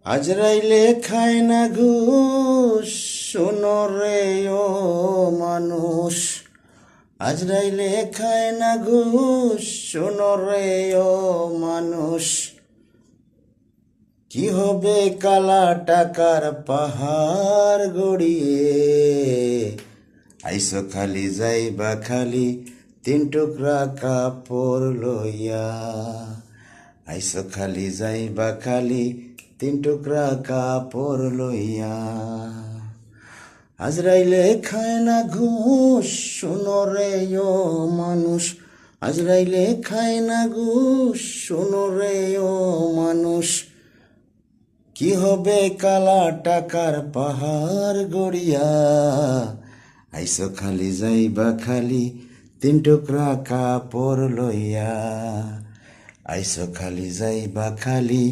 আজরাইলে খায় না ঘুষ, শোনো রে ও মানুষ। আজরাইলে খায় না ঘুষ, শোনো রে ও মানুষ। কি হবে কালা টাকার পাহাড় গড়িয়ে, আইসো খালি যাইবা খালি তিন টুকরা কাপড় লইয়া। আইসো খালি যাইবা খালি তিন টুকরা কাপড় লইয়া। আজরাইলে খায় না ঘুষ, শোনো রে ও মানুষ। আজরাইলে খায় না ঘুষ, শোনো রে ও মানুষ। কি হবে কালা টাকার পাহাড় গড়িয়া, আইসো খালি যাইবা খালি তিন টুকরা কাপড় লইয়া। আইসো খালি যাইবা খালি